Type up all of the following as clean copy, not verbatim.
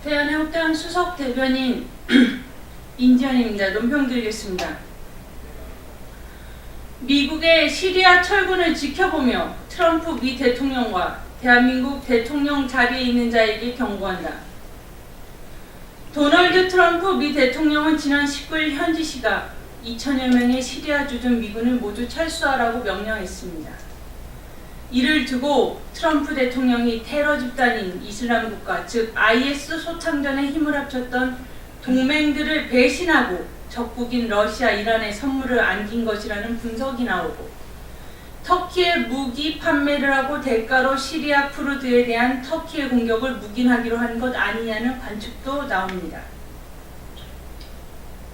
대한해운당 수석 대변인 인지연입니다. 논평 드리겠습니다. 미국의 시리아 철군을 지켜보며 트럼프 미 대통령과 대한민국 대통령 자리에 있는 자에게 경고한다. 도널드 트럼프 미 대통령은 지난 19일 현지 시각 2천여 명의 시리아 주둔 미군을 모두 철수하라고 명령했습니다. 이를 두고 트럼프 대통령이 테러 집단인 이슬람 국가, 즉 IS 소창전에 힘을 합쳤던 동맹들을 배신하고 적국인 러시아, 이란에 선물을 안긴 것이라는 분석이 나오고, 터키에 무기 판매를 하고 대가로 시리아 쿠르드에 대한 터키의 공격을 묵인하기로 한 것 아니냐는 관측도 나옵니다.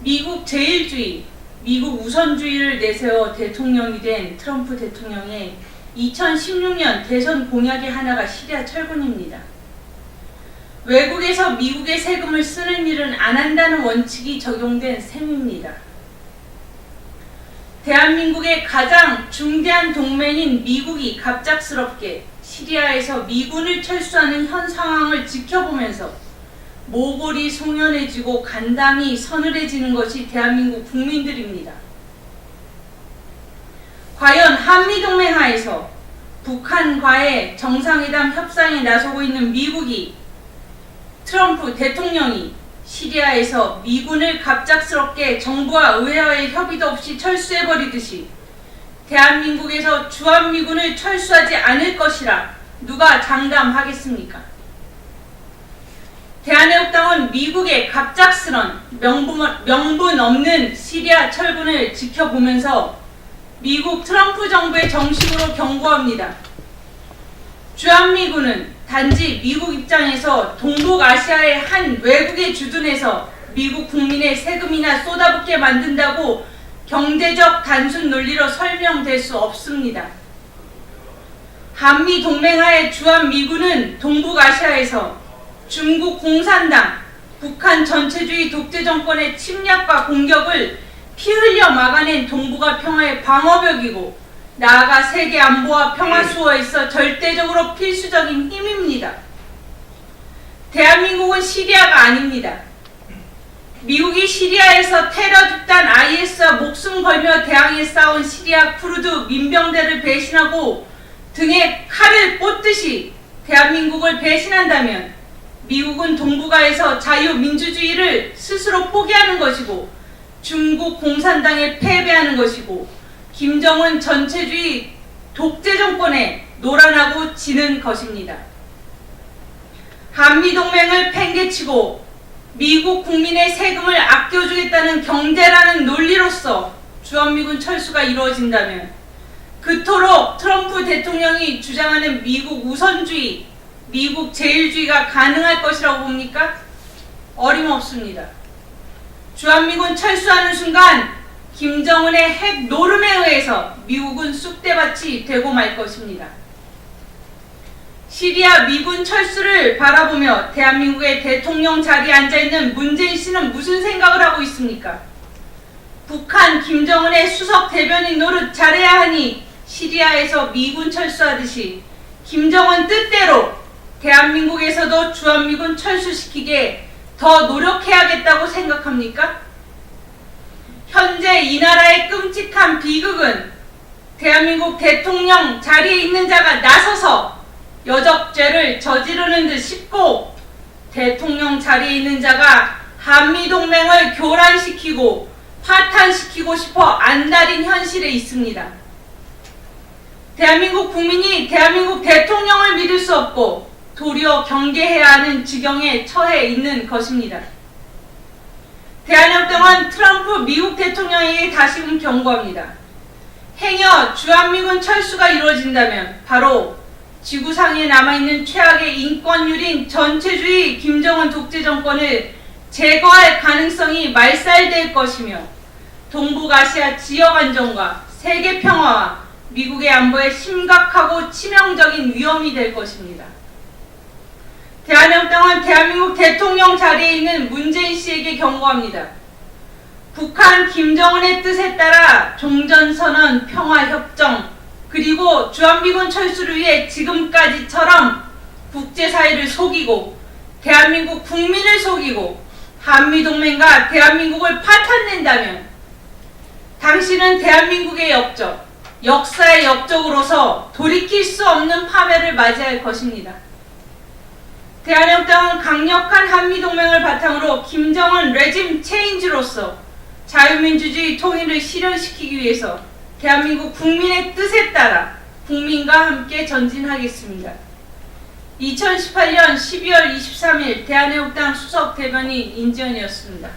미국 제일주의, 미국 우선주의를 내세워 대통령이 된 트럼프 대통령의 2016년 대선 공약의 하나가 시리아 철군입니다. 외국에서 미국의 세금을 쓰는 일은 안 한다는 원칙이 적용된 셈입니다. 대한민국의 가장 중대한 동맹인 미국이 갑작스럽게 시리아에서 미군을 철수하는 현 상황을 지켜보면서 모골이 송연해지고 간담이 서늘해지는 것이 대한민국 국민들입니다. 과연 한미동맹 하에서 북한과의 정상회담 협상에 나서고 있는 미국이, 트럼프 대통령이 시리아에서 미군을 갑작스럽게 정부와 의회와의 협의도 없이 철수해버리듯이 대한민국에서 주한미군을 철수하지 않을 것이라 누가 장담하겠습니까? 대한해운당은 미국의 갑작스런 명분 없는 시리아 철군을 지켜보면서 미국 트럼프 정부의 정식으로 경고합니다. 주한미군은 단지 미국 입장에서 동북아시아의 한 외국의 주둔에서 미국 국민의 세금이나 쏟아붓게 만든다고 경제적 단순 논리로 설명될 수 없습니다. 한미 동맹하에 주한미군은 동북아시아에서 중국 공산당, 북한 전체주의 독재 정권의 침략과 공격을 피 흘려 막아낸 동북아 평화의 방어벽이고, 나아가 세계 안보와 평화 수호에 있어 절대적으로 필수적인 힘입니다. 대한민국은 시리아가 아닙니다. 미국이 시리아에서 테러 집단 IS와 목숨 걸며 대항해 싸운 시리아 쿠르드 민병대를 배신하고 등에 칼을 꽂듯이 대한민국을 배신한다면 미국은 동북아에서 자유민주주의를 스스로 포기하는 것이고, 중국 공산당에 패배하는 것이고, 김정은 전체주의 독재 정권에 노란하고 지는 것입니다. 한미동맹을 팽개치고 미국 국민의 세금을 아껴주겠다는 경제라는 논리로서 주한미군 철수가 이루어진다면 그토록 트럼프 대통령이 주장하는 미국 우선주의, 미국 제일주의가 가능할 것이라고 봅니까? 어림없습니다. 주한미군 철수하는 순간 김정은의 핵 노름에 의해서 미국은 쑥대밭이 되고 말 것입니다. 시리아 미군 철수를 바라보며 대한민국의 대통령 자리에 앉아있는 문재인 씨는 무슨 생각을 하고 있습니까? 북한 김정은의 수석 대변인 노릇 잘해야 하니 시리아에서 미군 철수하듯이 김정은 뜻대로 대한민국에서도 주한미군 철수시키게 더 노력해야겠다고 생각합니까? 현재 이 나라의 끔찍한 비극은 대한민국 대통령 자리에 있는 자가 나서서 여적죄를 저지르는 듯 싶고, 대통령 자리에 있는 자가 한미동맹을 교란시키고 파탄시키고 싶어 안달인 현실에 있습니다. 대한민국 국민이 대한민국 대통령을 믿을 수 없고 도리어 경계해야 하는 지경에 처해 있는 것입니다. 대한해운당은 트럼프 미국 대통령에게 다시금 경고합니다. 행여 주한미군 철수가 이루어진다면 바로 지구상에 남아있는 최악의 인권유린 전체주의 김정은 독재 정권을 제거할 가능성이 말살될 것이며, 동북아시아 지역 안정과 세계 평화와 미국의 안보에 심각하고 치명적인 위험이 될 것입니다. 대한해운당은 대한민국 대통령 자리에 있는 문재인 씨에게 경고합니다. 북한 김정은의 뜻에 따라 종전선언, 평화협정, 그리고 주한미군 철수를 위해 지금까지처럼 국제사회를 속이고 대한민국 국민을 속이고 한미동맹과 대한민국을 파탄낸다면 당신은 대한민국의 역적, 역사의 역적으로서 돌이킬 수 없는 파멸을 맞이할 것입니다. 대한민국당은 강력한 한미동맹을 바탕으로 김정은 레짐 체인지로서 자유민주주의 통일을 실현시키기 위해서 대한민국 국민의 뜻에 따라 국민과 함께 전진하겠습니다. 2018년 12월 23일 대한애국당 수석 대변인 인지연이었습니다.